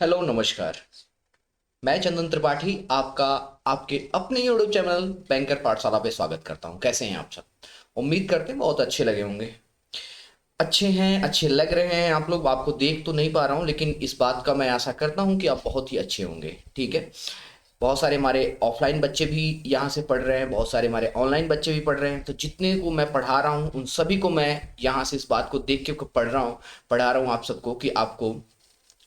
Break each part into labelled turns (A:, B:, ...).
A: Hello नमस्कार। मैं चंदन त्रिपाठी आपका आपके अपने यूट्यूब चैनल बैंकर पाठशाला पे स्वागत करता हूँ। कैसे हैं आप सब? उम्मीद करते हैं बहुत अच्छे लगे होंगे। अच्छे हैं, अच्छे लग रहे हैं आप लोग। आपको देख तो नहीं पा रहा हूँ, लेकिन इस बात का मैं आशा करता हूँ कि आप बहुत ही अच्छे होंगे। ठीक है। बहुत सारे हमारे ऑफलाइन बच्चे भी यहाँ से पढ़ रहे हैं, बहुत सारे हमारे ऑनलाइन बच्चे भी पढ़ रहे हैं। तो जितने को मैं पढ़ा रहा हूँ उन सभी को मैं यहाँ से इस बात को देख के पढ़ा रहा हूँ आप सबको कि आपको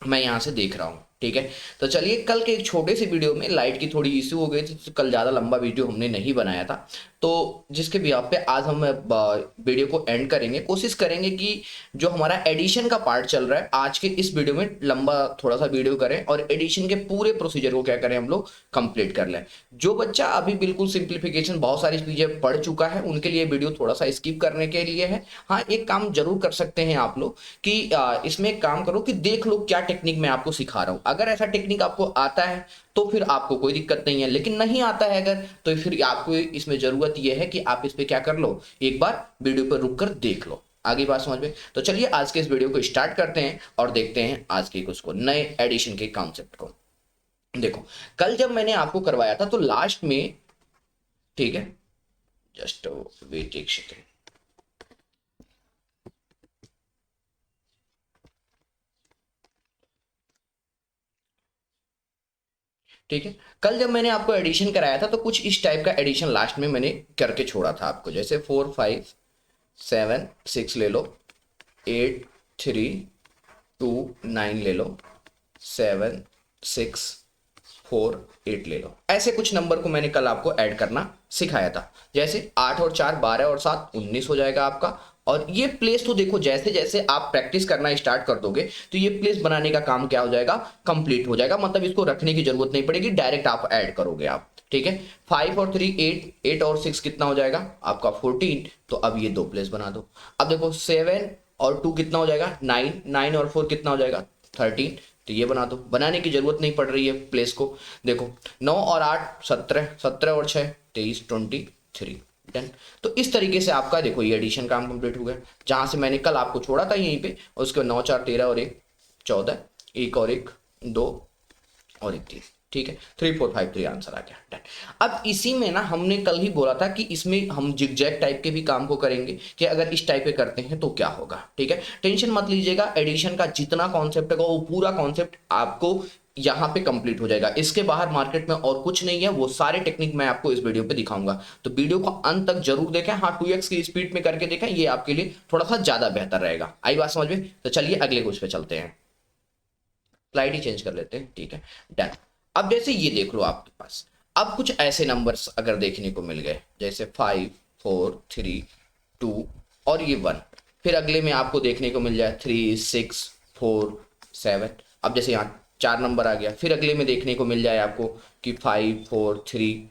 A: मैं यहाँ से देख रहा हूँ। ठीक है। तो चलिए, कल के एक छोटे से वीडियो में लाइट की थोड़ी इशू हो गई थी, तो कल ज़्यादा लंबा वीडियो हमने नहीं बनाया था। तो जिसके भी आप पे आज हम वीडियो को एंड करेंगे, कोशिश करेंगे कि जो हमारा एडिशन का पार्ट चल रहा है आज के इस वीडियो में लंबा थोड़ा सा वीडियो करें और एडिशन के पूरे प्रोसीजर को क्या करें हम लोग कंप्लीट कर लें। जो बच्चा अभी बिल्कुल सिंप्लीफिकेशन बहुत सारी चीज़ें पढ़ चुका है उनके लिए वीडियो थोड़ा सा स्किप करने के लिए है। हाँ, एक काम जरूर कर सकते हैं आप लोग कि इसमें एक काम करो कि देख लो क्या टेक्निक मैं आपको सिखा रहा हूँ। अगर ऐसा टेक्निक आपको आता है तो फिर आपको कोई दिक्कत नहीं है, लेकिन नहीं आता है अगर, तो फिर आपको इसमें जरूरत यह है कि आप इस पे क्या कर लो, एक बार वीडियो पर रुक कर देख लो। आगे बात समझ में? तो चलिए आज के इस वीडियो को स्टार्ट करते हैं और देखते हैं आज के कुछ को नए एडिशन के कॉन्सेप्ट को। देखो, कल जब मैंने आपको करवाया था तो लास्ट में, ठीक है, जस्ट वेट एक सेकेंड। ठीक है। कल जब मैंने आपको एडिशन कराया था तो कुछ इस टाइप का एडिशन लास्ट में मैंने करके छोड़ा था आपको, जैसे 4 5 7 6 ले लो, 8 3 2 9 ले लो, 7 6 4 8 ले लो। ऐसे कुछ नंबर को मैंने कल आपको ऐड करना सिखाया था। जैसे 8 और 4 12 और 7 19 हो जाएगा आपका। और ये प्लेस तो देखो, जैसे जैसे आप प्रैक्टिस करना स्टार्ट कर दोगे तो ये प्लेस बनाने का काम क्या हो जाएगा, कंप्लीट हो जाएगा। मतलब इसको रखने की जरूरत नहीं पड़ेगी, डायरेक्ट आप ऐड करोगे आप। ठीक है। 5 और 3 8, 8 और 6 कितना हो जाएगा आपका 14। तो अब ये दो प्लेस बना दो। अब देखो 7 और 2 कितना हो जाएगा 9, 9 और 4 कितना हो जाएगा 13। तो ये बना दो, बनाने की जरूरत नहीं पड़ रही है प्लेस को। देखो 9 और 8 17, 17 और 6 23 23। डन। तो इस तरीके से आपका देखो ये एडिशन काम कंप्लीट हो गया। जहां से मैंने कल आपको छोड़ा था यहीं पे, उसके 9 4 13 और 1 14, 1 और 1 2 और 1 3। ठीक है। 3 4 5 3 आंसर आ गया। डन। अब इसी में ना हमने कल ही बोला था कि इसमें हम जिगजैग टाइप के भी काम को करेंगे कि अगर इस टाइप के करते हैं तो क्या होगा। ठीक है। टेंशन मत लीजिएगा, एडिशन का जितना कॉन्सेप्ट है वो पूरा कॉन्सेप्ट आपको यहाँ पे कंप्लीट हो जाएगा। इसके बाहर मार्केट में और कुछ नहीं है, वो सारे टेक्निक मैं आपको इस वीडियो पे दिखाऊंगा। तो वीडियो को अंत तक जरूर देखें। हाँ, 2x की स्पीड में करके देखें, ये आपके लिए थोड़ा सा ज्यादा बेहतर रहेगा। आई बात समझ में? तो चलिए अगले कुछ पे चलते हैं। स्लाइड ही चेंज कर लेते हैं। ठीक है। डन। अब जैसे ये देख लो आपके पास, अब कुछ ऐसे नंबर्स अगर देखने को मिल गए जैसे 5 4 3 2 और ये 1। फिर अगले में आपको देखने को मिल जाए 3 6 4 7। अब जैसे यहाँ 4 नंबर आ गया, फिर अगले में देखने को मिल जाए आपको कि 5 4 3।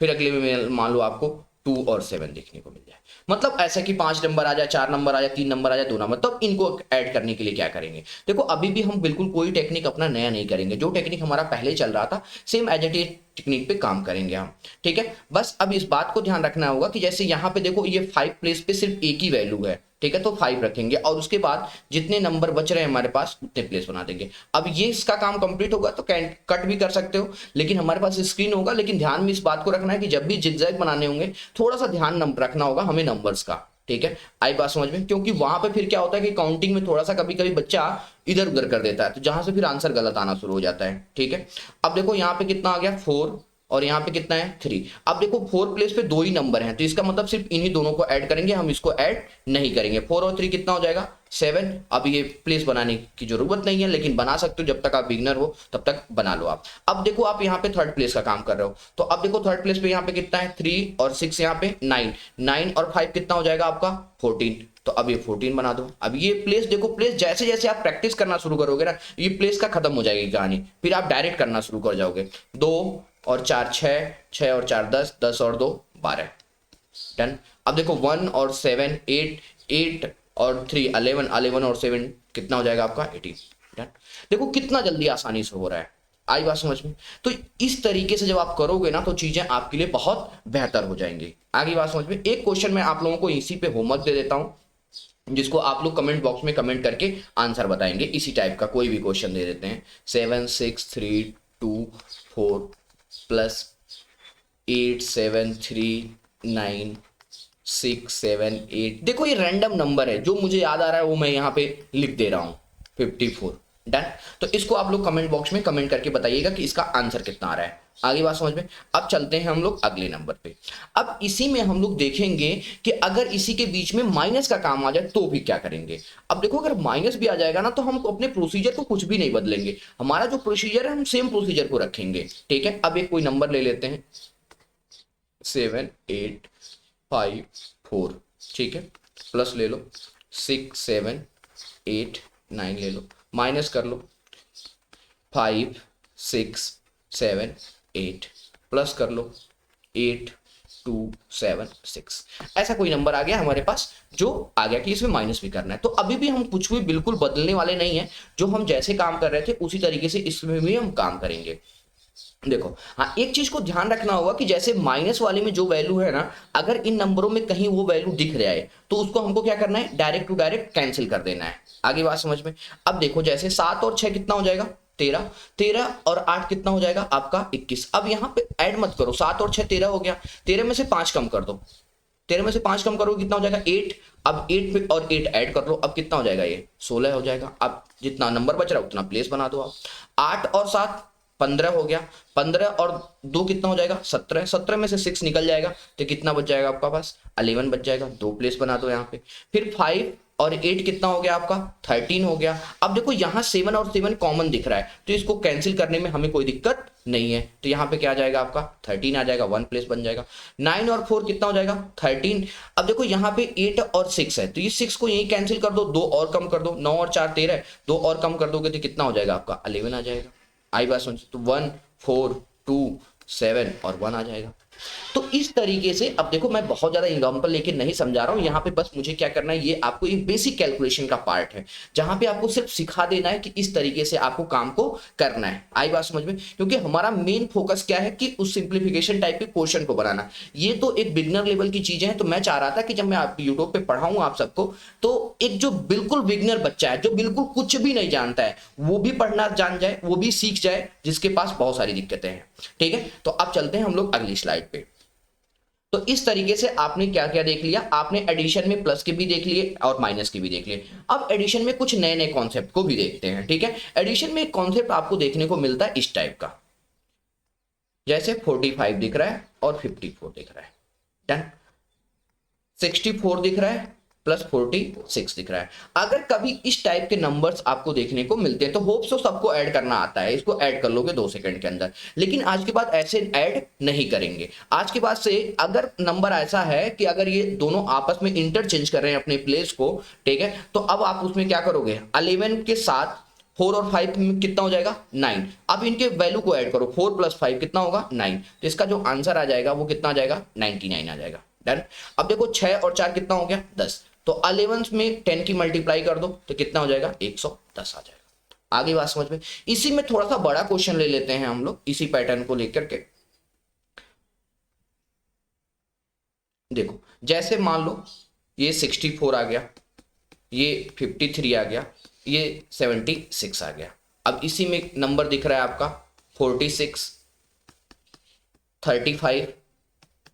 A: फिर अगले में मान लो आपको 2 और 7 देखने को मिल जाए। मतलब ऐसा कि 5 नंबर आ जाए, 4 नंबर आ जाए, 3 नंबर आ जाए, 2 नंबर। तब इनको ऐड करने के लिए क्या करेंगे? देखो अभी भी हम बिल्कुल कोई टेक्निक अपना नया नहीं करेंगे, जो टेक्निक हमारा पहले चल रहा था same as it is technique पे काम करेंगे हम। ठीक है। बस अब इस बात को ध्यान रखना होगा कि जैसे यहाँ पे देखो ये 5 प्लेस पे सिर्फ एक ही वैल्यू है। ठीक है। तो 5 रखेंगे और उसके बाद जितने नंबर बच रहे हैं हमारे पास उतने प्लेस बना देंगे। अब ये इसका काम कंप्लीट होगा तो कट भी कर सकते हो, लेकिन हमारे पास स्क्रीन होगा। लेकिन ध्यान में इस बात को रखना है कि जब भी जिगजैग बनाने होंगे थोड़ा सा ध्यान रखना होगा हमें नंबर्स का। ठीक है। आई बात समझ में? क्योंकि वहां पे फिर क्या होता है कि काउंटिंग में थोड़ा सा कभी कभी बच्चा इधर उधर कर देता है, तो जहां से फिर आंसर गलत आना शुरू हो जाता है। ठीक है। अब देखो यहाँ पे कितना आ गया 4 और यहाँ पे कितना है 3। अब देखो 4 प्लेस पे दो ही नंबर हैं, तो इसका मतलब सिर्फ इन्हीं दोनों को ऐड करेंगे, हम इसको ऐड नहीं करेंगे। 4 और 3 कितना हो जाएगा 7। अब ये प्लेस बनाने की जरूरत नहीं है, लेकिन बना सकते हो, जब तक आप बिगनर हो तब तक बना लो आप। अब देखो आप यहाँ पे थर्ड प्लेस का काम कर रहे हो, तो अब देखो थर्ड प्लेस पे यहाँ पे कितना है 3 और 6, यहाँ पे 9। 9 और 5 कितना हो जाएगा आपका 14। तो अब ये 14 बना दो। अब ये प्लेस देखो, प्लेस जैसे जैसे आप प्रैक्टिस करना शुरू करोगे ना, ये प्लेस का खत्म हो जाएगी कहानी, फिर आप डायरेक्ट करना शुरू कर जाओगे। 2 और 4 6, 6 और 4 10, 10 और 2 12। डन। अब देखो 1 और 7 8, 8 और 3 11, 11 और 7 कितना हो जाएगा आपका 18। डन। देखो कितना जल्दी आसानी से हो रहा है। आई बात समझ में? तो इस तरीके से जब आप करोगे ना तो चीजें आपके लिए बहुत बेहतर हो जाएंगी। आगे बात समझ में? एक क्वेश्चन मैं आप लोगों को इसी पे होमवर्क दे देता हूं। जिसको आप लोग कमेंट बॉक्स में कमेंट करके आंसर बताएंगे। इसी टाइप का कोई भी क्वेश्चन दे देते हैं। 7 6 3 2 4 प्लस 8 7 3 9 6 7 8। देखो ये रैंडम नंबर है, जो मुझे याद आ रहा है वो मैं यहाँ पे लिख दे रहा हूँ 54। डन। तो इसको आप लोग कमेंट बॉक्स में कमेंट करके बताइएगा कि इसका आंसर कितना आ रहा है। आगे बात समझ में। अब चलते हैं हम लोग अगले नंबर पे। अब इसी में हम लोग देखेंगे कि अगर इसी के बीच में माइनस का काम आ जाए तो भी क्या करेंगे। अब देखो अगर माइनस भी आ जाएगा ना तो हम अपने प्रोसीजर को कुछ भी नहीं बदलेंगे। हमारा जो प्रोसीजर है हम सेम प्रोसीजर को रखेंगे। ठीक है, अब एक कोई नंबर ले लेते हैं 7 8 5 4। ठीक है, प्लस ले लो 6 7 8 9 ले लो, माइनस कर लो 5 6 7 8, प्लस कर लो 8 2 7 6। ऐसा कोई नंबर आ गया हमारे पास जो आ गया कि इसमें माइनस भी करना है। तो अभी भी हम कुछ भी बिल्कुल बदलने वाले नहीं है। जो हम जैसे काम कर रहे थे उसी तरीके से इसमें भी हम काम करेंगे। देखो हाँ, एक चीज को ध्यान रखना होगा कि जैसे माइनस वाले में जो वैल्यू है ना, अगर इन नंबरों में कहीं वो वैल्यू दिख रहा है तो उसको हमको क्या करना है, डायरेक्ट टू डायरेक्ट कैंसिल कर देना है। आगे बात समझ में। अब देखो जैसे 7 और 6 कितना हो जाएगा 13, 13 और 8 कितना हो जाएगा आपका 21। अब यहाँ पे ऐड मत करो, 7 और 6 13 हो गया, 13 में से 5 कम कर दो, 13 में से 5 कम करोगे कितना हो जाएगा 8। अब 8 पे और 8 ऐड कर लो, अब कितना हो जाएगा ये 16 हो जाएगा। अब जितना नंबर बच रहा है उतना प्लेस बना दो आप। 8 और 7 15 हो गया, 15 और 2 कितना हो जाएगा 17, 17 में से 6 निकल जाएगा तो कितना बच जाएगा आपका पास 11 बच जाएगा। 2 प्लेस बना दो यहाँ पे। फिर 5 और 8 कितना हो गया आपका 13 हो गया। अब देखो यहाँ 7 और 7 कॉमन दिख रहा है तो इसको कैंसिल करने में हमें कोई दिक्कत नहीं है। तो यहाँ पे क्या आ जाएगा आपका 13 आ जाएगा, 1 प्लेस बन जाएगा। 9 और 4 कितना हो जाएगा 13। अब देखो यहाँ पे 8 और 6 है तो ये 6 को यही कैंसिल कर दो, 2 और कम कर दो, 9 और 4 13, 2 और कम कर दोगे तो कितना हो जाएगा आपका 11 आ जाएगा। आई बात समझ। तो 1 4 2 7 और 1 आ जाएगा। तो इस तरीके से अब देखो मैं बहुत ज्यादा एग्जांपल लेके नहीं समझा रहा हूं यहाँ पे, बस मुझे क्या करना है, ये आपको एक बेसिक कैलकुलेशन का पार्ट है जहां पे आपको सिर्फ सिखा देना है कि इस तरीके से आपको काम को करना है। आई बात समझ में। क्योंकि हमारा मेन फोकस क्या है कि उस सिंप्लीफिकेशन टाइप के क्वेश्चन को बनाना। ये तो एक बिगनर लेवल की चीजें हैं, तो मैं चाह रहा था कि जब मैं आप यूट्यूब पे पढ़ाऊं आप सबको तो एक जो बिल्कुल बिगनर बच्चा है जो बिल्कुल कुछ भी नहीं जानता है वो भी पढ़ना जान जाए, वो भी सीख जाए, जिसके पास बहुत सारी दिक्कतें हैं। ठीक है, तो अब चलते हैं हम लोग अगली स्लाइड पे। तो इस तरीके से आपने क्या क्या देख लिया, आपने एडिशन में प्लस के भी देख लिए और माइनस के भी देख लिए। अब एडिशन में कुछ नए नए कॉन्सेप्ट को भी देखते हैं। ठीक है, एडिशन में एक कॉन्सेप्ट आपको देखने को मिलता है इस टाइप का, जैसे 45 दिख रहा है और 54 दिख रहा है। डन। 64 दिख रहा है प्लस 46 दिख रहा है। अगर कभी इस टाइप के नंबर्स आपको देखने को मिलते हैं तो होप सो सबको ऐड करना आता है, इसको ऐड कर लोगे 2 सेकंड के अंदर। लेकिन आज के बाद ऐसे ऐड नहीं करेंगे। आज के बाद से अगर नंबर ऐसा है कि अगर ये दोनों आपस में इंटरचेंज कर रहे हैं अपने प्लेस को, ठीक है, तो अब आप उसमें क्या करोगे 11 के साथ 4 और 5 में कितना हो जाएगा 9। अब इनके वैल्यू को ऐड करो, 4 + 5 कितना होगा 9। तो इसका जो आंसर आ जाएगा वो कितना आ जाएगा 99 आ जाएगा। डन। अब देखो 6 और 4 कितना हो गया 10, तो 11 में 10 की मल्टीप्लाई कर दो तो कितना हो जाएगा 110 आ जाएगा। आगे बात समझ में। इसी में थोड़ा सा बड़ा क्वेश्चन ले लेते हैं हम लोग इसी पैटर्न को लेकर के। देखो जैसे मान लो ये 64 आ गया, ये 53 आ गया, ये 76 आ गया। अब इसी में नंबर दिख रहा है आपका 46 35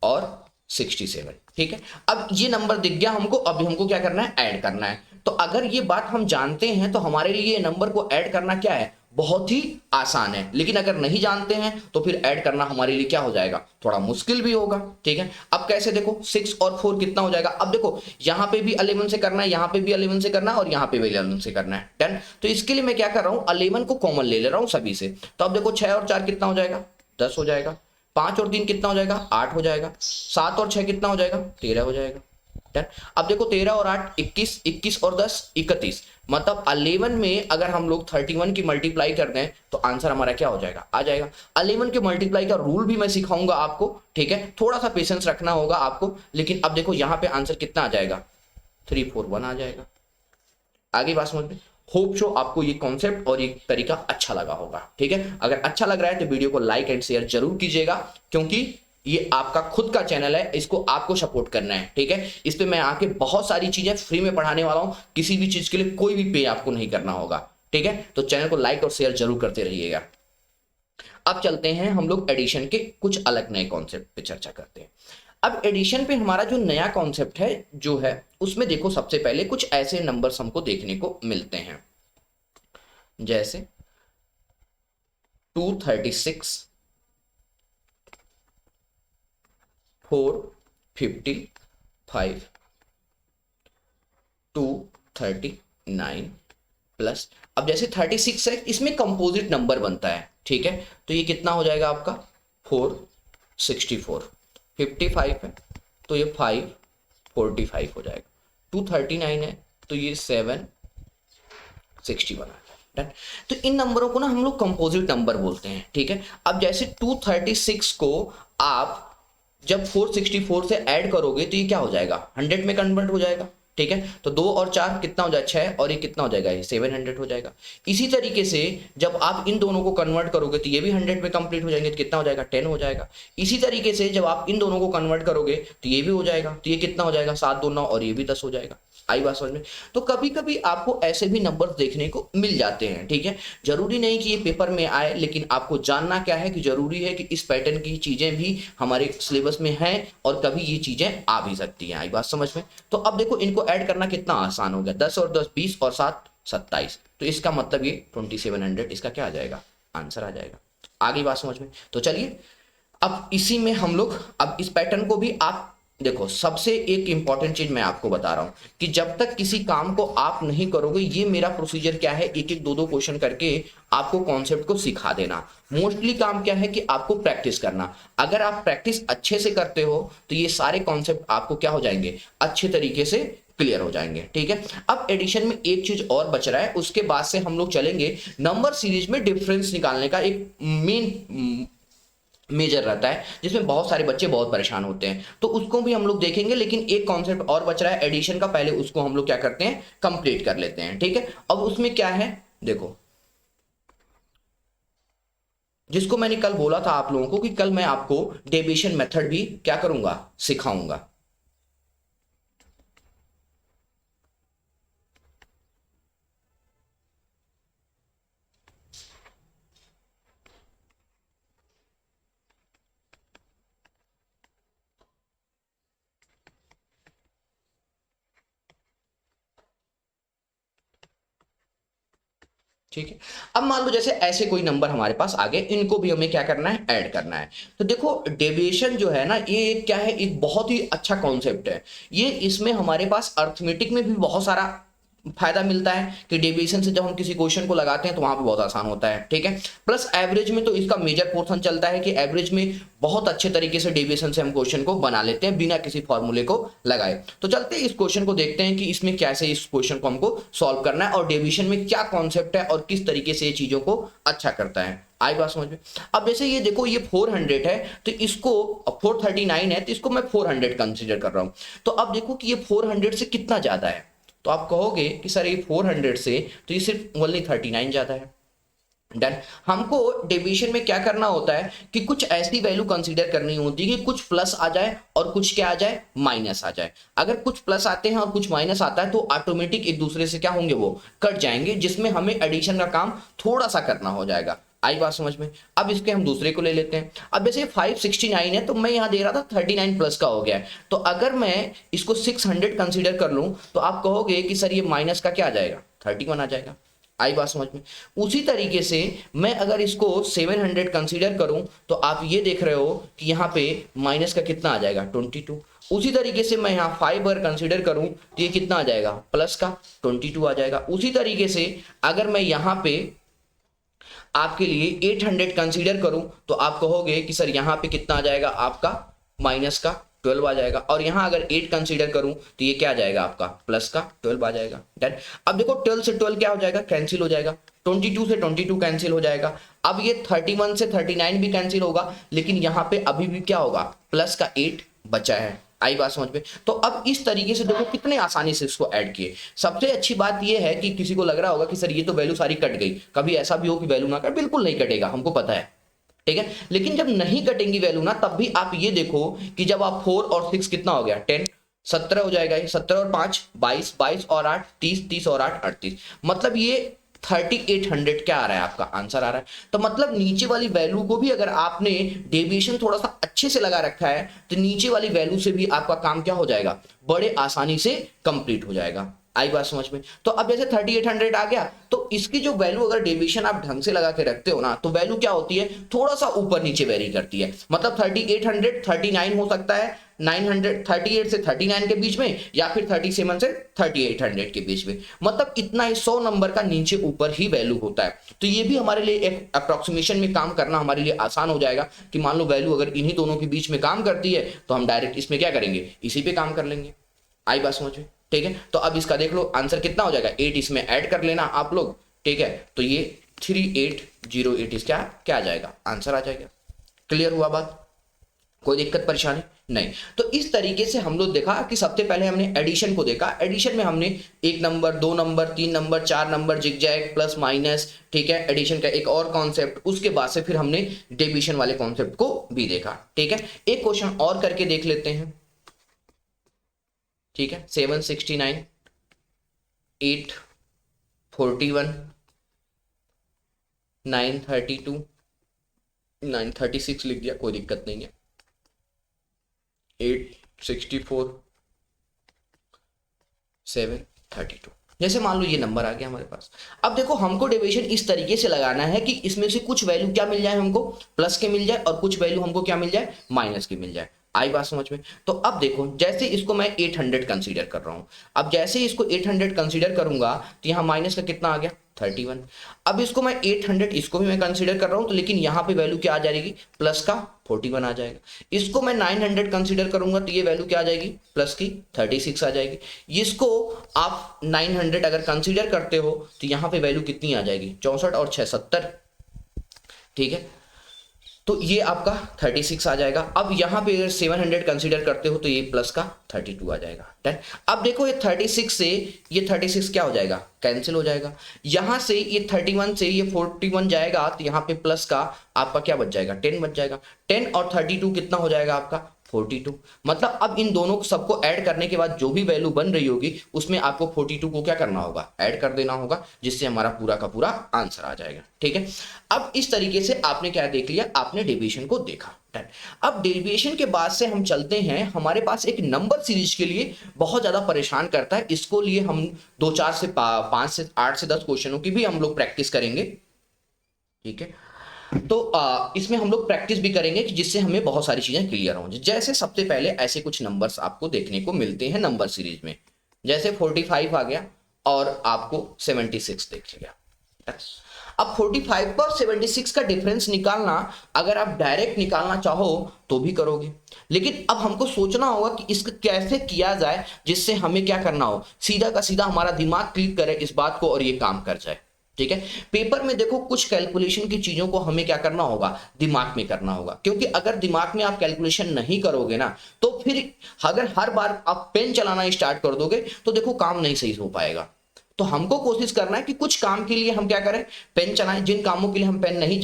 A: और 67। ठीक है, अब ये नंबर दिख गया हमको, अब हमको क्या करना है ऐड करना है। तो अगर ये बात हम जानते हैं तो हमारे लिए ये नंबर को ऐड करना क्या है बहुत ही आसान है। लेकिन अगर नहीं जानते हैं तो फिर ऐड करना हमारे लिए क्या हो जाएगा थोड़ा मुश्किल भी होगा। ठीक है, अब कैसे देखो 6 और 4 कितना हो जाएगा। अब देखो यहां पे भी 11 से करना है, यहां पे भी 11 से करना है और यहां पे भी 11 से करना है। डन। तो इसके लिए मैं क्या कर रहा हूं 11 को कॉमन ले रहा हूं सभी से। तो अब देखो 6 और 4 कितना हो जाएगा 10 हो जाएगा, 5 और 3 कितना हो जाएगा 8 हो जाएगा, 7 और 6 कितना हो जाएगा 13 हो जाएगा। डन। अब देखो 13 और 8 21, 21 और 10 31, मतलब 11 में अगर हम लोग 31 की मल्टीप्लाई कर दें तो आंसर हमारा क्या हो जाएगा आ जाएगा। 11 के मल्टीप्लाई का रूल भी मैं सिखाऊंगा आपको। ठीक है, थोड़ा सा पेशेंस रखना होगा आपको। लेकिन अब देखो यहाँ पे आंसर कितना आ जाएगा 341 आ जाएगा। आगे बात समझ में। होप सो आपको ये कॉन्सेप्ट और ये तरीका अच्छा लगा होगा। ठीक है, अगर अच्छा लग रहा है तो वीडियो को लाइक एंड शेयर जरूर कीजिएगा, क्योंकि ये आपका खुद का चैनल है, इसको आपको सपोर्ट करना है, ठीक है। इस पे मैं आके बहुत सारी चीजें फ्री में पढ़ाने वाला हूं, किसी भी चीज के लिए कोई भी पे आपको नहीं करना होगा, ठीक है। तो चैनल को लाइक और शेयर जरूर करते रहिएगा। अब चलते हैं हम लोग एडिशन के कुछ अलग नए कॉन्सेप्ट पे चर्चा करते हैं। अब एडिशन पे हमारा जो नया कॉन्सेप्ट है जो है, उसमें देखो सबसे पहले कुछ ऐसे नंबर्स हमको देखने को मिलते हैं, जैसे 236, 455, 239 प्लस, अब जैसे 36 है, इसमें कंपोजिट नंबर बनता है, ठीक है। तो ये कितना हो जाएगा आपका 464, 55 है तो ये 545 हो जाएगा, 239 है तो ये 761 आ जाएगा। तो इन नंबरों को ना हम लोग कंपोजिट नंबर बोलते हैं, ठीक है। अब जैसे 236 को आप जब 464 से ऐड करोगे तो ये क्या हो जाएगा, 100 में कन्वर्ट हो जाएगा, ठीक है। तो 2 और 4 कितना हो जाएगा, 6, और ये कितना हो जाएगा, ये 700 हो जाएगा। इसी तरीके से जब आप इन दोनों को कन्वर्ट करोगे तो ये भी 100 में कंप्लीट हो जाएंगे, तो कितना हो जाएगा, 10 हो जाएगा। इसी तरीके से जब आप इन दोनों को कन्वर्ट करोगे तो ये भी हो जाएगा, तो ये कितना हो जाएगा, 7 2 9, और ये भी 10 हो जाएगा। आई बात समझ में। तो कभी कभी आपको ऐसे भी नंबर देखने को मिल जाते हैं, ठीक है। जरूरी नहीं कि ये पेपर में आए, लेकिन आपको जानना क्या है कि जरूरी है कि इस पैटर्न की चीजें भी हमारे सिलेबस में हैं और कभी ये चीजें आ भी सकती हैं। आई बात समझ में। तो अब देखो इनको ऐड करना कितना आसान हो गया, 10 और 10 20 और 7 27, तो इसका मतलब ये 2700 इसका क्या आ जाएगा, आंसर आ जाएगा। आगे बात समझ में। तो चलिए अब इसी में हम लोग अब इस पैटर्न को भी आप देखो, सबसे एक इंपॉर्टेंट चीज मैं आपको बता रहा हूं कि जब तक किसी काम को आप नहीं करोगे, ये मेरा प्रोसीजर क्या है, एक एक दो दो क्वेश्चन करके आपको कॉन्सेप्ट को सिखा देना। मोस्टली काम क्या है कि आपको प्रैक्टिस करना। अगर आप प्रैक्टिस अच्छे से करते हो तो ये सारे कॉन्सेप्ट आपको क्या हो जाएंगे, अच्छे तरीके से क्लियर हो जाएंगे, ठीक है। अब एडिशन में एक चीज और बच रहा है, उसके बाद से हम लोग चलेंगे नंबर सीरीज में डिफरेंस निकालने का एक मेन मेजर रहता है, जिसमें बहुत सारे बच्चे बहुत परेशान होते हैं, तो उसको भी हम लोग देखेंगे। लेकिन एक कॉन्सेप्ट और बच रहा है एडिशन का, पहले उसको हम लोग क्या करते हैं, कंप्लीट कर लेते हैं, ठीक है। अब उसमें क्या है देखो, जिसको मैंने कल बोला था आप लोगों को कि कल मैं आपको डेविएशन मेथड भी क्या करूंगा, सिखाऊंगा। ठीक है। अब मान लो जैसे ऐसे कोई नंबर हमारे पास आ गए, इनको भी हमें क्या करना है, ऐड करना है। तो देखो डेविएशन जो है ना, ये क्या है, एक बहुत ही अच्छा कॉन्सेप्ट है ये। इसमें हमारे पास अर्थमेटिक में भी बहुत सारा फायदा मिलता है कि डेविएशन से जब हम किसी क्वेश्चन को लगाते हैं तो वहां पे बहुत आसान होता है, ठीक है। प्लस एवरेज में तो इसका मेजर पोर्शन चलता है कि एवरेज में बहुत अच्छे तरीके से डेविएशन से हम क्वेश्चन को बना लेते हैं बिना किसी फॉर्मूले को लगाए। तो चलते इस क्वेश्चन को देखते हैं कि इसमें कैसे इस क्वेश्चन को हमको सॉल्व करना है और डेविएशन में क्या कॉन्सेप्ट है और किस तरीके से ये चीजों को अच्छा करता है। आई बात समझ में। अब जैसे ये देखो, ये 400 है तो इसको 439 है तो इसको मैं 400 कंसिडर कर रहा हूं। तो अब देखो कि ये 400 से कितना ज्यादा है, तो आप कहोगे कि सर ये 400 से तो ये सिर्फ ओनली 39 ज्यादा है। डन। हमको डिवीजन में क्या करना होता है कि कुछ ऐसी वैल्यू कंसीडर करनी होती है कि कुछ प्लस आ जाए और कुछ क्या आ जाए, माइनस आ जाए। अगर कुछ प्लस आते हैं और कुछ माइनस आता है तो ऑटोमेटिक एक दूसरे से क्या होंगे, वो कट जाएंगे, जिसमें हमें एडिशन का काम थोड़ा सा करना हो जाएगा। आई बात समझ में। अब इसके हम दूसरे को ले लेते हैं। अब जैसे 569 है तो मैं यहां दे रहा था 39 प्लस का हो गया है, तो अगर मैं इसको 600 कंसीडर कर लूं तो आप कहोगे कि सर ये माइनस का क्या आ जाएगा, 31 आ जाएगा। आई बात समझ में। उसी तरीके से मैं अगर इसको 700 कंसीडर करूं तो आप ये देख रहे हो कि यहाँ पे माइनस का कितना आ जाएगा, 22। उसी तरीके से मैं यहाँ 5 अगर कंसीडर करूं तो ये कितना आ जाएगा, प्लस का 22 आ जाएगा। उसी तरीके से अगर मैं यहाँ पे आपके लिए 800 कंसीडर करूं तो आप कहोगे कि सर यहाँ पे कितना आ जाएगा आपका, माइनस का 12 आ जाएगा। और यहां अगर 8 कंसीडर करूं तो ये क्या आ जाएगा आपका, प्लस का 12 आ जाएगा। डन। अब देखो 12 से 12 क्या हो जाएगा, कैंसिल हो जाएगा। 22 से 22 कैंसिल हो जाएगा। अब ये 31 से 39 भी कैंसिल होगा, लेकिन यहां पे अभी भी क्या होगा, प्लस का 8 बचा है। आई बात समझ में। तो अब इस तरीके से देखो कितने आसानी से इसको ऐड किए। सबसे अच्छी बात यह है कि किसी को लग रहा होगा कि सर ये तो वैल्यू सारी कट गई, कभी ऐसा भी हो कि वैल्यू ना कट, बिल्कुल नहीं कटेगा, हमको पता है। ठीक है। लेकिन जब नहीं कटेंगी वैल्यू ना, तब भी आप ये देखो कि जब आप 4 और 6 कितना हो गया 10, 17 हो जाएगा ये, 17 और 5 22, 22 और 8 30, 30 और 8 38, मतलब ये 3800 क्या आ रहा है आपका आंसर आ रहा है। तो मतलब नीचे वाली वैल्यू को भी अगर आपने डेविएशन थोड़ा सा अच्छे से लगा रखा है तो नीचे वाली वैल्यू से भी आपका काम क्या हो जाएगा, बड़े आसानी से कंप्लीट हो जाएगा। आई बात समझ में। तो अब जैसे 3800 आ गया तो इसकी जो वैल्यू अगर डेविएशन आप ढंग से लगा के रखते हो ना, तो वैल्यू क्या होती है, थोड़ा सा ऊपर नीचे वेरी करती है। मतलब 3800 39 हो सकता है, 938 से 39 के बीच में, या फिर 37 से 3800 के बीच में, मतलब इतना ही 100 नंबर का नीचे ऊपर ही वैल्यू होता है। तो ये भी हमारे लिए एक अप्रोक्सीमेशन में काम करना हमारे लिए आसान हो जाएगा कि मान लो वैल्यू अगर इन्हीं दोनों के बीच में काम करती है तो हम डायरेक्ट इसमें क्या करेंगे, इसी पे काम कर लेंगे। आई बात समझ में, ठीक है। तो अब इसका देख लो आंसर कितना हो जाएगा, 8 इसमें ऐड कर लेना आप लोग, ठीक है। तो ये 3808 इसका क्या आ जाएगा, आंसर आ जाएगा। क्लियर हुआ बात, कोई दिक्कत परेशानी नहीं। तो इस तरीके से हम लोग देखा कि सबसे पहले हमने एडिशन को देखा। एडिशन में हमने 1 number 2 number 3 number 4 number zigzag plus minus, ठीक है, एडिशन का एक और कॉन्सेप्ट, उसके बाद से फिर हमने डिवीजन वाले कॉन्सेप्ट को भी देखा, ठीक है। एक क्वेश्चन और करके देख लेते हैं, ठीक है। 769 841 932 936 लिख दिया, कोई दिक्कत नहीं है, 864 732। जैसे मान लो ये नंबर आ गया हमारे पास। अब देखो हमको डिवीजन इस तरीके से लगाना है कि इसमें से कुछ वैल्यू क्या मिल जाए हमको, प्लस के मिल जाए, और कुछ वैल्यू हमको क्या मिल जाए, माइनस की मिल जाए। आई बात समझ में। तो अब देखो जैसे इसको मैं 800 कंसीडर कर रहा हूं, अब जैसे इसको 800 कंसीडर करूंगा तो यहां माइनस का कितना आ गया 31। अब इसको मैं 800 इसको भी मैं कंसीडर कर रहा हूं तो लेकिन यहां पे वैल्यू क्या आ जाएगी, प्लस का 41 आ जाएगा। इसको मैं 900 कंसीडर करूंगा तो ये वैल्यू क्या आ जाएगी, प्लस की 36 आ जाएगी। इसको आप 900 अगर कंसीडर करते हो तो यहां पे वैल्यू कितनी आ जाएगी, 64 और 6 70, ठीक है। तो ये आपका 36 आ जाएगा। अब यहां पे अगर 700 कंसीडर करते हो तो ये प्लस का 32 आ जाएगा, डन। अब देखो ये 36 से ये 36 क्या हो जाएगा, कैंसिल हो जाएगा। यहां से ये 31 से ये 41 जाएगा तो यहां पे प्लस का आपका क्या बच जाएगा, 10 बच जाएगा। 10 और 32 कितना हो जाएगा आपका 42। मतलब अब इन दोनों को सबको ऐड करने के बाद जो भी वैल्यू बन रही होगी उसमें आपको 42 को क्या करना होगा, ऐड कर देना होगा, जिससे हमारा पूरा का पूरा आंसर आ जाएगा, ठीक है। अब इस तरीके से आपने क्या देख लिया, आपने डेविएशन को देखा, डन। अब डेविएशन के बाद से हम चलते हैं, हमारे पास एक नंबर सीरीज के लिए बहुत ज्यादा परेशान करता है, इसको लिए हम 2-4 से 5 से 8 से 10 क्वेश्चनों की भी हम लोग प्रैक्टिस करेंगे, ठीक है। तो इसमें हम लोग प्रैक्टिस भी करेंगे कि जिससे हमें बहुत सारी चीजें क्लियर हों। जैसे सबसे पहले ऐसे कुछ नंबर्स आपको देखने को मिलते हैं नंबर सीरीज में, जैसे 45 आ गया और आपको 76 देख लिया। अब 45 और 76 का डिफरेंस निकालना अगर आप डायरेक्ट निकालना चाहो तो भी करोगे, लेकिन अब हमको सोचना होगा कि इसको कैसे किया जाए जिससे हमें क्या करना हो, सीधा का सीधा हमारा दिमाग क्लिक करे इस बात को और ये काम कर जाए, ठीक है। पेपर में देखो कुछ कैलकुलेशन की चीजों को हमें क्या करना होगा, दिमाग में करना होगा, क्योंकि अगर दिमाग में आप कैलकुलेशन नहीं करोगे ना तो फिर अगर हर बार आप पेन चलाना स्टार्ट कर दोगे तो देखो काम नहीं सही हो पाएगा। तो हमको कोशिश करना है कि कुछ काम के लिए हम क्या करें, पेन चलाएं। जिन कामों के लिए हम पेन नहीं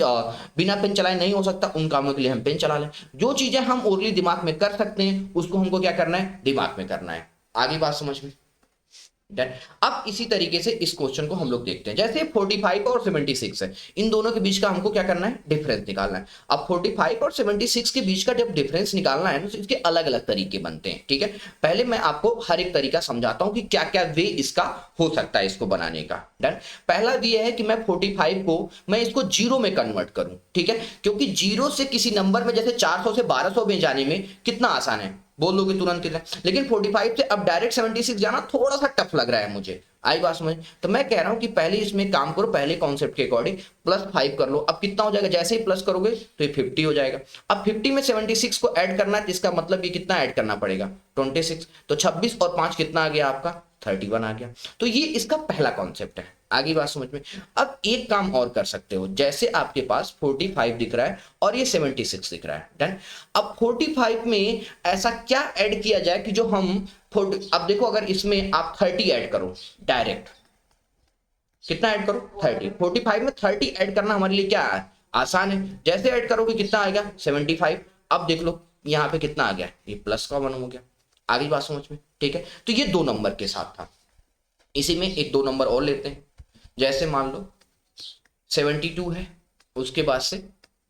A: बिना पेन चलाए नहीं हो सकता, उन कामों के लिए हम पेन चला लें। जो चीजें हम ओरली दिमाग में कर सकते हैं उसको हमको क्या करना है, दिमाग में करना है। आगे बात समझ में, डन। अब इसी तरीके से इस क्वेश्चन को हम लोग देखते हैं, जैसे 45 और 76 है, इन दोनों के बीच का हमको क्या करना है, डिफरेंस निकालना है। अब 45 और 76 के बीच का जब डिफरेंस निकालना है तो इसके अलग अलग तरीके बनते हैं, ठीक है। पहले मैं आपको हर एक तरीका समझाता हूं कि क्या क्या वे इसका हो सकता है इसको बनाने का, डन। पहला वे है कि मैं 45 को मैं इसको जीरो में कन्वर्ट करूं, ठीक है, क्योंकि जीरो से किसी नंबर में जैसे 400 से 1200 में जाने में कितना आसान है, बोल दोगे तुरंत कितना, लेकिन 45 से अब डायरेक्ट 76 जाना थोड़ा सा टफ लग रहा है मुझे। आई बात समझ। तो मैं कह रहा हूं कि पहले इसमें काम करो, पहले कॉन्सेप्ट के अकॉर्डिंग +5 कर लो। अब कितना हो जाएगा, जैसे ही प्लस करोगे तो ये 50 हो जाएगा। अब 50 में 76 को ऐड करना है, इसका मतलब ये कितना ऐड करना पड़ेगा, 26। तो 26 और 5 कितना आ गया आपका, 31 आ गया। तो ये इसका पहला कॉन्सेप्ट है। आगे बात समझ में। अब एक काम और कर सकते हो, जैसे आपके पास 45 दिख रहा है और ये 76 दिख रहा है, डन। अब 45 में ऐसा क्या ऐड किया जाए कि जो हम अब देखो अगर इसमें आप 30 ऐड करो डायरेक्ट, कितना ऐड करो 30, 45 में 30 ऐड करना हमारे लिए क्या है, आसान है। जैसे ऐड करोगे कितना आएगा 75। अब देख लो यहाँ पे कितना आ गया, ये प्लस का 1 हो गया। आगे बात समझ में, ठीक है। तो ये 2 नंबर के साथ था। इसी में एक 2 नंबर और लेते हैं। जैसे मान लो 72 है, उसके बाद से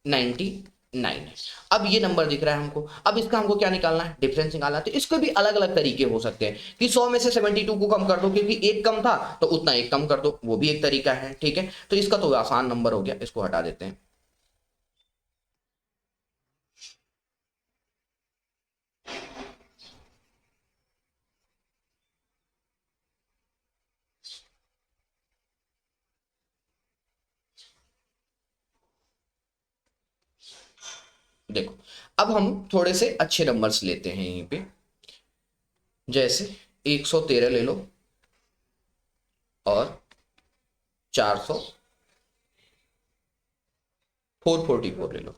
A: 99 है। अब ये नंबर दिख रहा है हमको, अब इसका हमको क्या निकालना है, डिफरेंस निकालना है। तो इसके भी अलग अलग तरीके हो सकते हैं कि 100 में से 72 को कम कर दो, क्योंकि एक कम था तो उतना एक कम कर दो, वो भी एक तरीका है, ठीक है। तो इसका तो आसान नंबर हो गया, इसको हटा देते हैं। देखो अब हम थोड़े से अच्छे नंबर्स लेते हैं यहीं पे। जैसे 113 ले लो और 400 444 ले लो।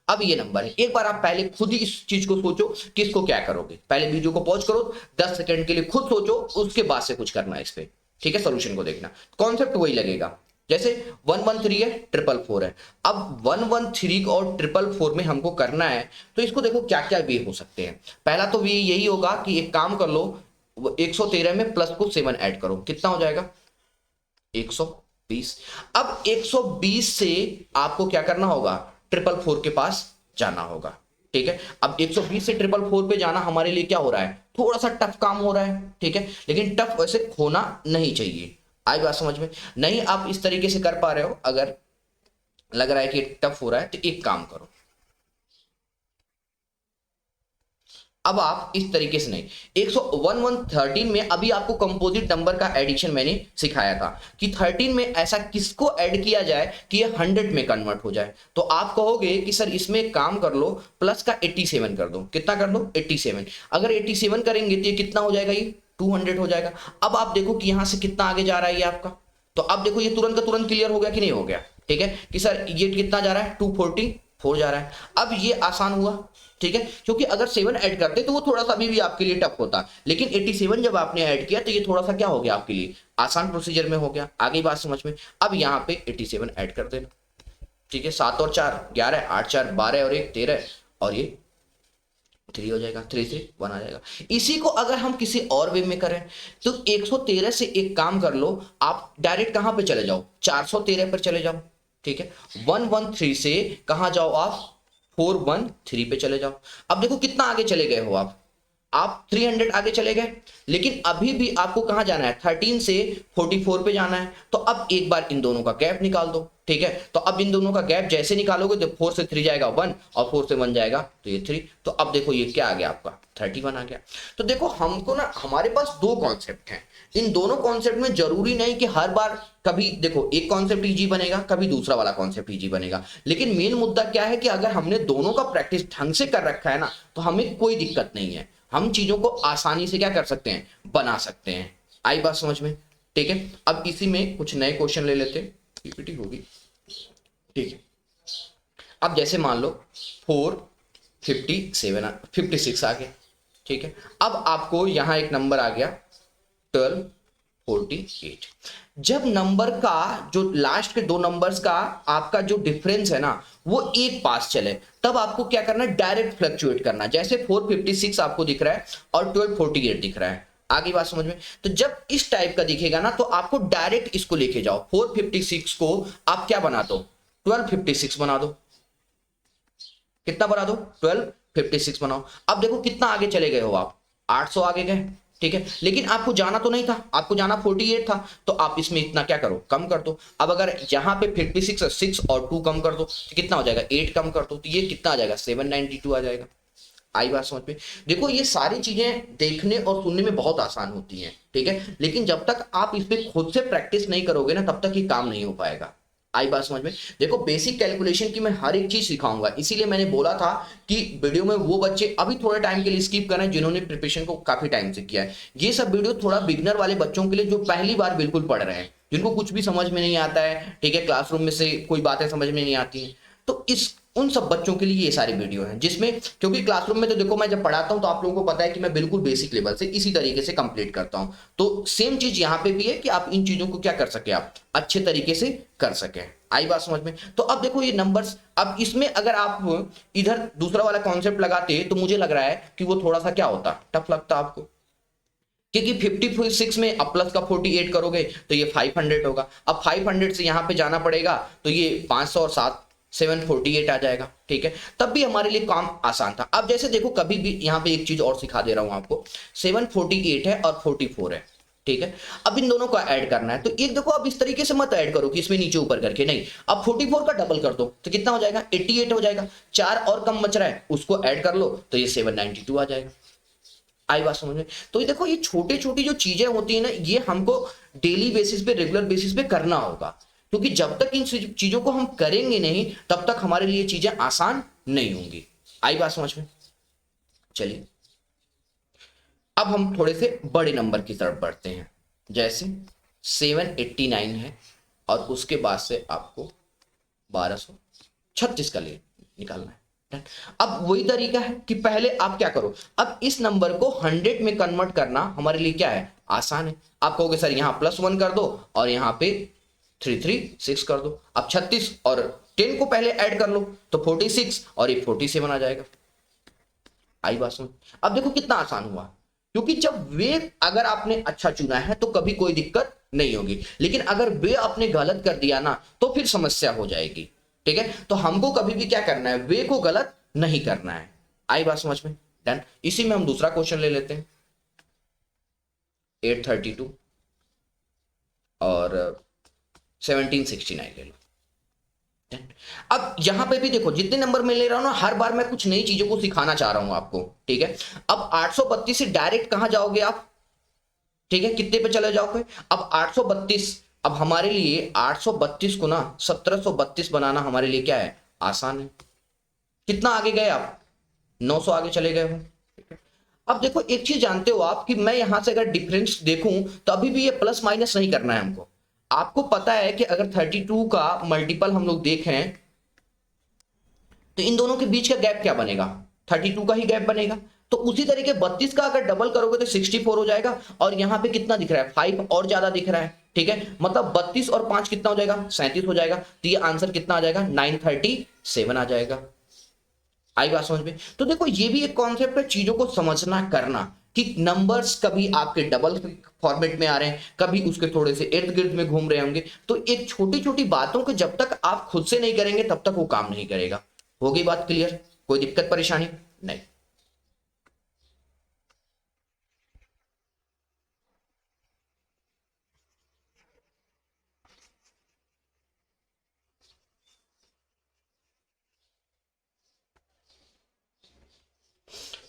A: अब ये नंबर है, एक बार आप पहले खुद ही इस चीज को सोचो कि इसको क्या करोगे। पहले वीडियो को पॉज करो, 10 सेकंड के लिए खुद सोचो, उसके बाद से कुछ करना है इस पे, ठीक है। सॉल्यूशन को देखना, कॉन्सेप्ट वही लगेगा। जैसे 113 है, 444 है। अब 113 और 444 में हमको करना है, तो इसको देखो क्या क्या वे हो सकते हैं। पहला तो वे यही होगा कि एक काम कर लो, 113 में प्लस को 7 ऐड करो, कितना हो जाएगा 120। अब 120 से आपको क्या करना होगा, 444 के पास जाना होगा, ठीक है। अब 120 से 444 पे जाना हमारे लिए क्या हो रहा है, थोड़ा सा टफ काम हो रहा है, ठीक है। लेकिन टफ वैसे होना नहीं चाहिए। आई बात समझ में? नहीं आप इस तरीके से कर पा रहे हो, अगर लग रहा है कि टफ हो रहा है तो एक काम करो, अब आप इस तरीके से नहीं, 113 में अभी आपको कंपोजिट नंबर का एडिशन मैंने सिखाया था कि 13 में ऐसा किसको ऐड किया जाए कि ये 100 में कन्वर्ट हो जाए। तो आप कहोगे कि सर इसमें एक काम कर लो, प्लस का 87 कर दो। कितना कर दो 87। अगर 87 करेंगे तो ये कितना हो जाएगा, ये 200 हो जाएगा। अब आप देखो कि यहां से कितना आगे जा रहा है ये आपका, तो अब देखो ये तुरंत का तुरंत क्लियर हो गया कि नहीं हो गया, ठीक है। कि सर ये कितना जा रहा है 244 जा रहा है। अब ये आसान हुआ, ठीक है, क्योंकि अगर 7 ऐड करते तो वो थोड़ा सा अभी भी आपके लिए टफ होता, लेकिन 87 जब आपने ऐड किया तो ये थोड़ा सा क्या हो गया आपके लिए, आसान प्रोसीजर में हो गया। आगे बात समझ में। अब यहाँ पे 87 ऐड कर देना, ठीक है। 7 और 4 11, 8 4 12 और 1 13, और ये 3 हो जाएगा, 3 से 1 आ जाएगा। इसी को अगर हम किसी और वे में करें तो 113 से एक काम कर लो, आप डायरेक्ट कहां पे चले जाओ, 413 पर चले जाओ, ठीक है। 113 से कहां जाओ आप, 413 पे चले जाओ। अब देखो कितना आगे चले गए हो आप 300 आगे चले गए, लेकिन अभी भी आपको कहां जाना है, 13 से 44 पे जाना है। तो अब एक बार इन दोनों का गैप निकाल दो, ठीक है। तो अब इन दोनों का गैप जैसे निकालोगे तो 4 से 3 जाएगा 1 और 4 से 1 जाएगा तो ये 3। तो अब देखो ये क्या आ गया आपका 31 आ गया। तो देखो हमको ना, हमारे पास 2 कॉन्सेप्ट हैं, इन दोनों कॉन्सेप्ट में जरूरी नहीं कि हर बार, कभी देखो एक कॉन्सेप्ट इजी बनेगा, कभी दूसरा वाला कॉन्सेप्ट इजी बनेगा। लेकिन मेन मुद्दा क्या है कि अगर हमने दोनों का प्रैक्टिस ढंग से कर रखा है ना, तो हमें कोई दिक्कत नहीं है, हम चीजों को आसानी से क्या कर सकते हैं, बना सकते हैं। आई बात समझ में, ठीक है। अब इसी में कुछ नए क्वेश्चन ले लेते हैं, पीपीटी होगी, ठीक है। अब जैसे मान लो 456 आ गया, ठीक है। अब आपको यहां एक नंबर आ गया 1248। जब नंबर का जो लास्ट के 2 नंबर्स का आपका जो डिफरेंस है ना, वो एक पास चले, तब आपको क्या करना है, डायरेक्ट फ्लक्चुएट करना। जैसे 456 आपको दिख रहा है और 1248 दिख रहा है, आगे बात समझ में। तो जब इस टाइप का दिखेगा ना, तो आपको डायरेक्ट इसको लेके जाओ, 456 को आप क्या बना दो, 1256 बना दो। कितना बना दो, 1256 बनाओ। अब देखो कितना आगे चले गए हो आप, 800 आगे गए, ठीक है। लेकिन आपको जाना तो नहीं था, आपको जाना 48 था, तो आप इसमें इतना क्या करो, कम कर दो। अब अगर यहां पे 56 और 6 और 2 कम कर दो तो कितना हो जाएगा, 8 कम कर दो तो ये कितना आ जाएगा, 792 आ जाएगा। आई बात समझ में। देखो ये सारी चीजें देखने और सुनने में बहुत आसान होती हैं, ठीक है, लेकिन जब तक आप इस पे खुद से प्रैक्टिस नहीं करोगे ना, तब तक ये काम नहीं हो पाएगा। आई बात समझ में। देखो बेसिक कैलकुलेशन की मैं हर एक चीज सिखाऊंगा, इसीलिए मैंने बोला था कि वीडियो में वो बच्चे अभी थोड़े टाइम के लिए स्किप करें जिन्होंने प्रिपरेशन को काफी टाइम से किया है। ये सब वीडियो थोड़ा बिगनर वाले बच्चों के लिए जो पहली बार बिल्कुल पढ़ रहे हैं, जिनको कुछ भी समझ में नहीं आता है, ठीक है, क्लासरूम में से कोई बातें समझ में नहीं आती हैं, तो इस उन सब बच्चों के लिए ये सारी वीडियो हैं, जिसमें क्योंकि क्लासरूम में तो देखो मैं जब पढ़ाता हूं तो आप लोगों को पता है कि मैं बिल्कुल बेसिक लेवल से इसी तरीके से कंप्लीट करता हूं। तो सेम चीज यहां पे भी है कि आप इन चीजों को क्या कर सके, आप अच्छे तरीके से कर सके। आई बात समझ में? तो अब देखो ये नंबर्स, अब इसमें अगर आप इधर दूसरा वाला कॉन्सेप्ट लगाते तो मुझे लग रहा है कि वो थोड़ा सा क्या होता, टफ लगता आपको, क्योंकि 56 में अब प्लस का 48 करोगे तो ये 500 होगा। अब 500 से यहां पे जाना पड़ेगा तो ये 500 और 7 748 आ जाएगा। ठीक है, तब भी हमारे लिए काम आसान था। अब जैसे देखो कभी भी यहां पे एक चीज और सिखा दे रहा हूं आपको, 748 है और 44 है। ठीक है, अब इन दोनों का ऐड करना है तो एक देखो अब इस तरीके से मत ऐड करो कि इसमें नीचे ऊपर करके, नहीं, अब 44 का डबल कर दो तो कितना हो जाएगा, 88 हो जाएगा। 4 और कम बच रहा है उसको ऐड कर लो तो ये 792 आ जाएगा। आई बात समझ में? तो ये देखो ये छोटी छोटी जो चीजें होती है ना, ये हमको डेली बेसिस पे, रेगुलर बेसिस पे करना होगा, क्योंकि जब तक इन चीजों को हम करेंगे नहीं तब तक हमारे लिए चीजें आसान नहीं होंगी। आई बात समझ में? चलिए अब हम थोड़े से बड़े नंबर की तरफ बढ़ते हैं, जैसे 789 है और उसके बाद से आपको 1236 का लिए निकालना है। अब वही तरीका है कि पहले आप क्या करो, अब इस नंबर को 100 में कन्वर्ट करना हमारे लिए क्या है, आसान है। आप कहोगे सर यहां +1 कर दो और यहां पे 336 कर दो। अब 36 और 10 को पहले ऐड कर लो तो 46 और ये 47 आ जाएगा। आई बात सुन? अब देखो कितना आसान हुआ, क्योंकि जब वे अगर आपने अच्छा चुना है तो कभी कोई दिक्कत नहीं होगी, लेकिन अगर वे आपने गलत कर दिया ना तो फिर समस्या हो जाएगी। ठीक है, तो हमको कभी भी क्या करना है, वे को गलत नहीं करना है। आई बात समझ में? डन। इसी में हम दूसरा क्वेश्चन ले लेते हैं, 832 और 1769 ले लो। अब यहां पे भी देखो जितने नंबर मैं ले रहा हूं ना, हर बार मैं कुछ नई चीजों को सिखाना चाह रहा हूं आपको। ठीक है, अब 832 से डायरेक्ट कहां जाओगे आप, ठीक है, कितने पे चले जाओगे, अब 832। अब हमारे लिए 832 को ना 1732 बनाना हमारे लिए क्या है, आसान है। कितना आगे गए आप, 900 आगे चले गए हो। अब देखो एक चीज जानते हो आप कि मैं यहां से अगर डिफरेंस देखूं तो अभी भी ये प्लस माइनस नहीं करना है हमको। आपको पता है कि अगर 32 का मल्टीपल हम लोग देखें तो इन दोनों के बीच का गैप क्या बनेगा, 32 का ही गैप बनेगा। तो उसी तरीके 32 का अगर डबल करोगे तो 64 हो जाएगा, और यहां पे कितना दिख रहा है, 5 और ज्यादा दिख रहा है। ठीक है, मतलब 32 और 5 कितना हो जाएगा, 37 हो जाएगा। तो ये आंसर कितना आ जाएगा, 937 आ जाएगा। आई बात समझ में? तो देखो ये भी एक कॉन्सेप्ट है, चीजों को समझना करना कि नंबर्स कभी आपके डबल फॉर्मेट में आ रहे हैं, कभी उसके थोड़े से इर्द गिर्द में घूम रहे होंगे। तो एक छोटी छोटी बातों को जब तक आप खुद से नहीं करेंगे तब तक वो काम नहीं करेगा। हो गई बात क्लियर? कोई दिक्कत परेशानी नहीं?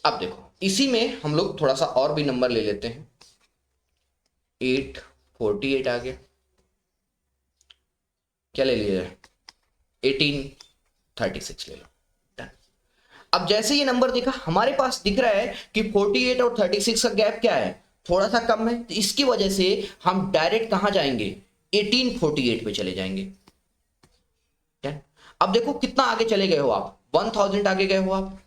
A: अब देखो इसी में हम लोग थोड़ा सा और भी नंबर ले लेते हैं। 848 आ गया, क्या ले लिया, 1836 ले लो। Done। अब जैसे ये नंबर दिखा हमारे पास दिख रहा है कि 48 और 36 का गैप क्या है, थोड़ा सा कम है, तो इसकी वजह से हम डायरेक्ट कहां जाएंगे, 1848 पे चले जाएंगे। Done। अब देखो कितना आगे चले गए हो आप, 1000 आगे गए हो आप।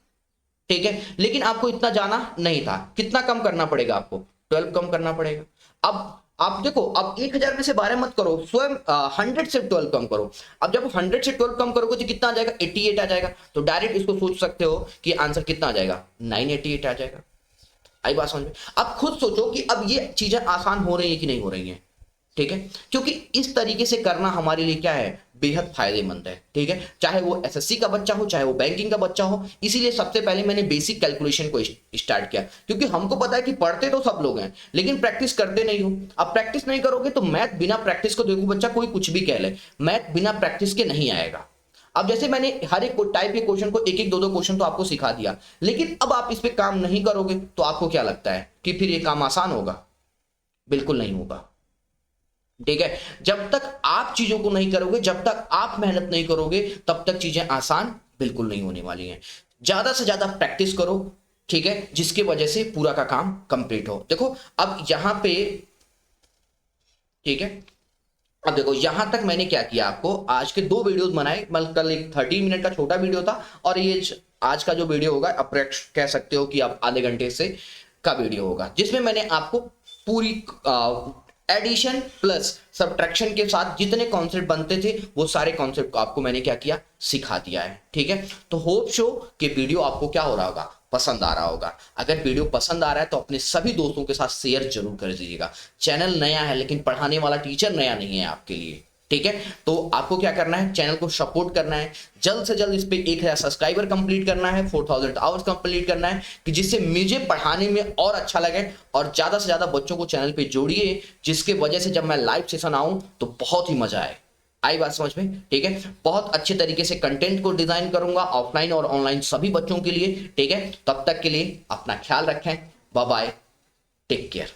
A: ठीक है, लेकिन आपको इतना जाना नहीं था, कितना कम करना पड़ेगा आपको, 12 कम करना पड़ेगा। अब आप देखो, अब 1000 में से 12 मत करो, स्वयं 100 से 12 कम करो। अब जब 100 से 12 कम करोगे तो कितना आ जाएगा, 88 आ जाएगा। तो डायरेक्ट इसको सोच सकते हो कि आंसर कितना आ जाएगा, 988 आ जाएगा। आई बात समझ में? अब खुद सोचो कि अब ये चीजें आसान हो रही है कि नहीं हो रही हैं। ठीक है, क्योंकि इस तरीके से करना हमारे लिए क्या है, बेहद फायदेमंद है। ठीक है, चाहे वो एसएससी का बच्चा हो, चाहे वो बैंकिंग का बच्चा हो। इसीलिए सबसे पहले मैंने बेसिक कैलकुलेशन को स्टार्ट किया, क्योंकि हमको पता है कि पढ़ते तो सब लोग हैं लेकिन प्रैक्टिस करते नहीं हो। अब प्रैक्टिस नहीं करोगे तो मैथ बिना प्रैक्टिस को, देखो बच्चा कोई कुछ भी कह ले, मैथ बिना प्रैक्टिस के नहीं आएगा। अब जैसे मैंने हर एक टाइप के क्वेश्चन को एक एक दो दो क्वेश्चन तो आपको सिखा दिया, लेकिन अब आप इस पे काम नहीं करोगे तो आपको क्या लगता है कि फिर ये काम आसान होगा? बिल्कुल नहीं होगा। ठीक है, जब तक आप चीजों को नहीं करोगे, जब तक आप मेहनत नहीं करोगे, तब तक चीजें आसान बिल्कुल नहीं होने वाली हैं। ज्यादा से ज्यादा प्रैक्टिस करो। ठीक है, जिसकी वजह से पूरा का काम कंप्लीट हो। देखो अब यहां पे, ठीक है, अब देखो यहां तक मैंने क्या किया, आपको आज के 2 वीडियोस बनाए, मतलब कल एक 30 मिनट का छोटा वीडियो था और ये आज का जो वीडियो होगा अप्रोक्स कह सकते हो कि आप आधे घंटे से का वीडियो होगा, जिसमें मैंने आपको पूरी एडिशन प्लस सब्ट्रैक्शन के साथ जितने कॉन्सेप्ट बनते थे वो सारे कॉन्सेप्ट को आपको मैंने क्या किया, सिखा दिया है। ठीक है, तो होप शो कि वीडियो आपको क्या हो रहा होगा, पसंद आ रहा होगा। अगर वीडियो पसंद आ रहा है तो अपने सभी दोस्तों के साथ शेयर जरूर कर दीजिएगा। चैनल नया है लेकिन पढ़ाने वाला टीचर नया नहीं है आपके लिए। ठीक है, तो आपको क्या करना है, चैनल को सपोर्ट करना है, जल्द से जल्द इस पे 1000 सब्सक्राइबर कंप्लीट करना है, 4000 आवर्स कंप्लीट करना है, कि जिससे मुझे पढ़ाने में और अच्छा लगे और ज्यादा से ज्यादा बच्चों को चैनल पे जोड़िए, जिसके वजह से जब मैं लाइव सेशन आऊं तो बहुत ही मजा आए। आई बात समझ में? ठीक है, बहुत अच्छे तरीके से कंटेंट को डिजाइन करूंगा ऑफलाइन और ऑनलाइन सभी बच्चों के लिए। ठीक है, तब तक के लिए अपना ख्याल रखें, बाय बाय, टेक केयर।